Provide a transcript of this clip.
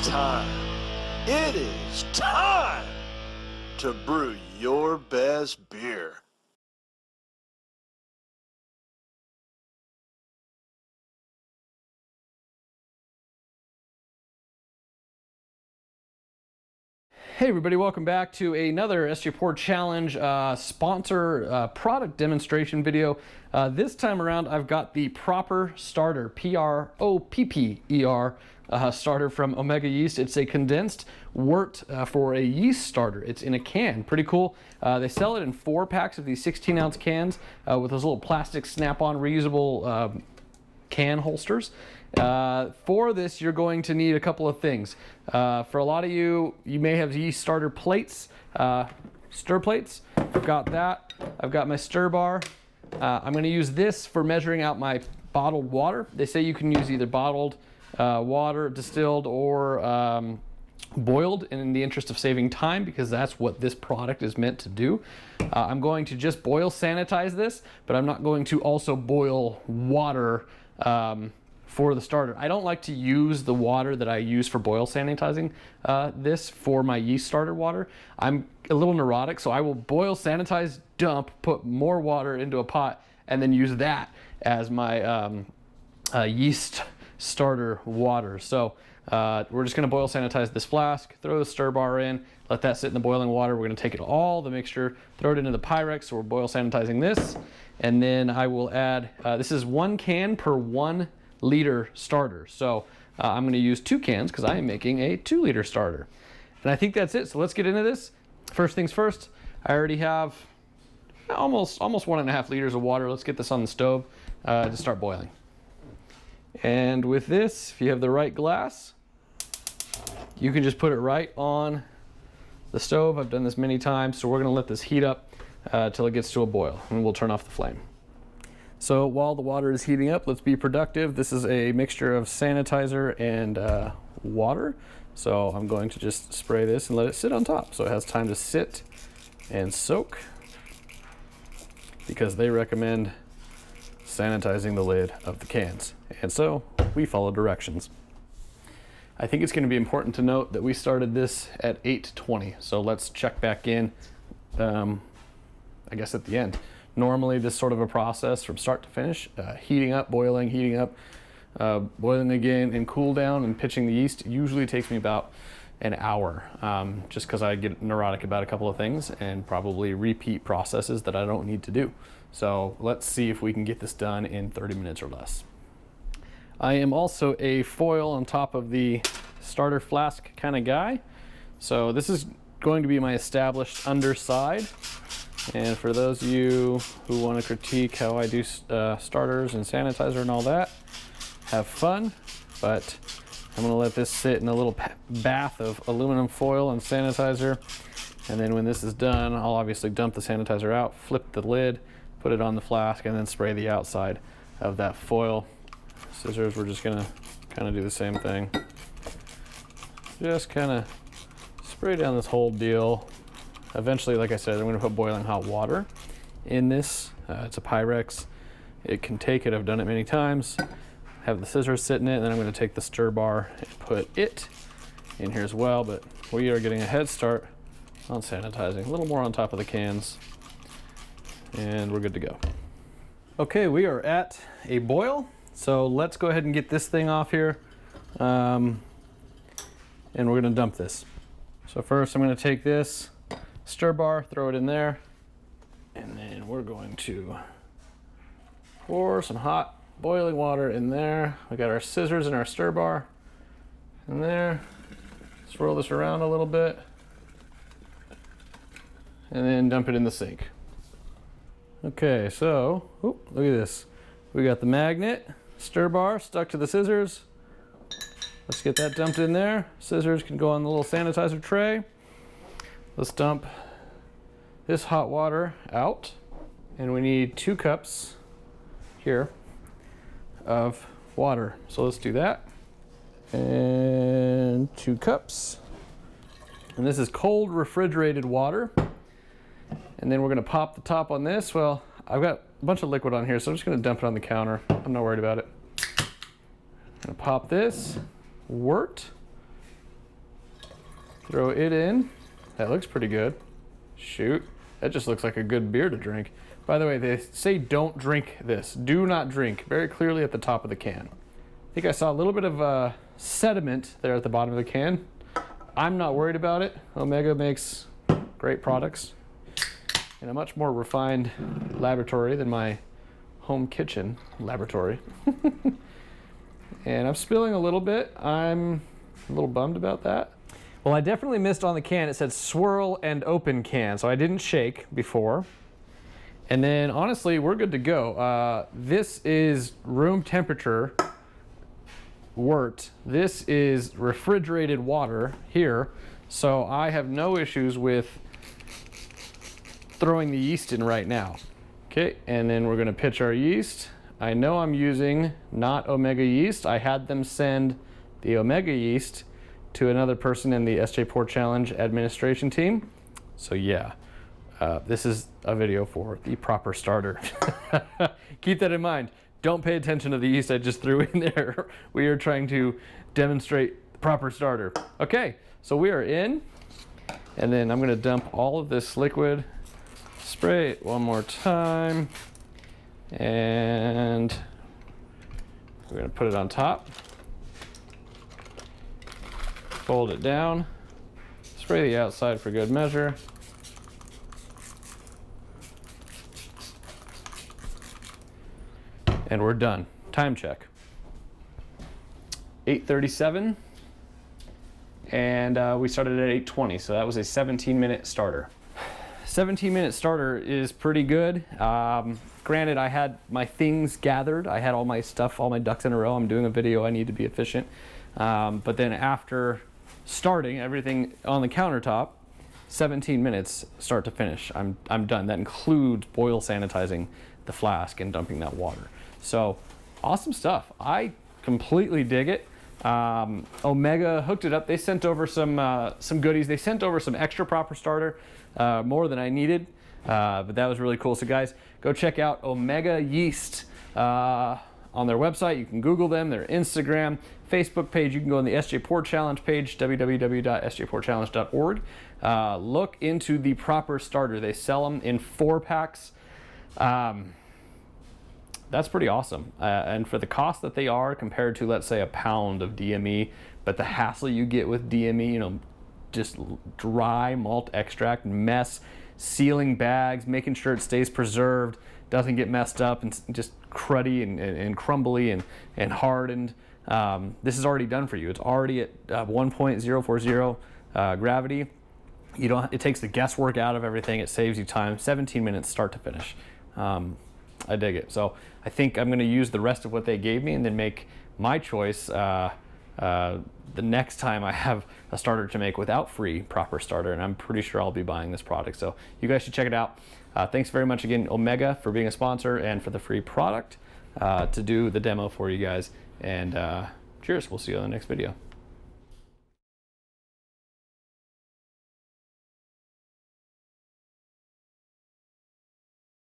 It's time. It is time to brew your best beer. Hey everybody, welcome back to another SG Pour Challenge sponsor product demonstration video. This time around I've got the Proper Starter, P-R-O-P-P-E-R starter from Omega Yeast. It's a condensed wort for a yeast starter. It's in a can, pretty cool. They sell it in 4 packs of these 16-ounce cans with those little plastic snap-on reusable can holsters. For this, you're going to need a couple of things. For a lot of you, you may have yeast starter plates, stir plates. I've got that. I've got my stir bar. I'm going to use this for measuring out my bottled water. They say you can use either bottled water, distilled, or boiled, and in the interest of saving time, because that's what this product is meant to do. I'm going to just boil sanitize this, but I'm not going to also boil water for the starter. I don't like to use the water that I use for boil sanitizing this for my yeast starter water. I'm a little neurotic, so I will boil, sanitize, dump, put more water into a pot, and then use that as my yeast starter water. So we're just gonna boil sanitize this flask, throw the stir bar in, let that sit in the boiling water. We're gonna take it all, the mixture, throw it into the Pyrex, so we're boil sanitizing this. And then I will add, this is 1 can per 1 liter starter. So I'm going to use 2 cans because I am making a 2-liter starter. And I think that's it. So let's get into this. First things first, I already have almost 1.5 liters of water. Let's get this on the stove to start boiling. And with this, if you have the right glass, you can just put it right on the stove. I've done this many times, so we're going to let this heat up till it gets to a boil, and we'll turn off the flame. So while the water is heating up, let's be productive. This is a mixture of sanitizer and water. So I'm going to just spray this and let it sit on top so it has time to sit and soak, because they recommend sanitizing the lid of the cans. And so we follow directions. I think it's going to be important to note that we started this at 8:20. So let's check back in, I guess at the end. Normally this sort of a process from start to finish, heating up, boiling, heating up, boiling again, and cool down and pitching the yeast usually takes me about an hour, just because I get neurotic about a couple of things and probably repeat processes that I don't need to do. So let's see if we can get this done in 30 minutes or less. I am also a foil on top of the starter flask kind of guy. So this is going to be my established underside. And for those of you who want to critique how I do starters and sanitizer and all that, have fun. But I'm going to let this sit in a little bath of aluminum foil and sanitizer. And then when this is done, I'll obviously dump the sanitizer out, flip the lid, put it on the flask, and then spray the outside of that foil. Scissors, we're just going to kind of do the same thing. Just kind of spray down this whole deal. Eventually, like I said, I'm going to put boiling hot water in this. It's a Pyrex. It can take it. I've done it many times. Have the scissors sit in it, and then I'm going to take the stir bar and put it in here as well. But we are getting a head start on sanitizing. A little more on top of the cans, and we're good to go. Okay, we are at a boil. So let's go ahead and get this thing off here. And we're going to dump this. So first I'm going to take this stir bar, throw it in there, and then we're going to pour some hot boiling water in there. We got our scissors and our stir bar in there. Swirl this around a little bit, and then dump it in the sink. Okay, so look at this. We got the magnet stir bar stuck to the scissors. Let's get that dumped in there. Scissors can go on the little sanitizer tray. Let's dump this hot water out, and we need 2 cups here of water. So let's do that. And 2 cups. And this is cold refrigerated water. And then we're gonna pop the top on this. Well, I've got a bunch of liquid on here, so I'm just gonna dump it on the counter. I'm not worried about it. I'm gonna pop this wort Throw it in. That looks pretty good. Shoot, that just looks like a good beer to drink. By the way, they say don't drink this. Do not drink, very clearly at the top of the can. I think I saw a little bit of sediment there at the bottom of the can. I'm not worried about it. Omega makes great products in a much more refined laboratory than my home kitchen laboratory. And I'm spilling a little bit. I'm a little bummed about that. Well, I definitely missed on the can. It said swirl and open can, so I didn't shake before. And then honestly, we're good to go. This is room temperature wort. This is refrigerated water here. So I have no issues with throwing the yeast in right now. Okay, and then we're gonna pitch our yeast. I know I'm using not Omega yeast. I had them send the Omega yeast to another person in the SJ Pour Challenge administration team. So yeah, this is a video for the proper starter. Keep that in mind. Don't pay attention to the yeast I just threw in there. We are trying to demonstrate the proper starter. Okay, so we are in, and then I'm gonna dump all of this liquid, spray it one more time, and we're gonna put it on top. Fold it down, spray the outside for good measure. And we're done. Time check. 8:37, and we started at 8:20, so that was a 17-minute starter. 17-minute starter is pretty good. Granted, I had my things gathered. I had all my stuff, all my ducks in a row. I'm doing a video, I need to be efficient. But then after starting everything on the countertop, 17 minutes start to finish. I'm done. That includes boil sanitizing the flask and dumping that water. So awesome stuff. I completely dig it. Omega hooked it up. They sent over some goodies. They sent over some extra proper starter, more than I needed, but that was really cool. So guys, go check out Omega Yeast on their website. You can Google them, their Instagram, Facebook page. You can go on the SJ Pour Challenge page, www.sjpourchallenge.org. Look into the proper starter. They sell them in 4-packs. That's pretty awesome. And for the cost that they are compared to, let's say, a pound of DME, but the hassle you get with DME, you know, just dry malt extract, mess, sealing bags, making sure it stays preserved, doesn't get messed up and just cruddy and crumbly and hardened. This is already done for you. It's already at 1.040 gravity. It takes the guesswork out of everything. It saves you time. 17 minutes start to finish. I dig it. So I think I'm going to use the rest of what they gave me and then make my choice the next time I have a starter to make without free proper starter, and I'm pretty sure I'll be buying this product. So you guys should check it out. Thanks very much again, Omega, for being a sponsor and for the free product to do the demo for you guys. And cheers. We'll see you on the next video.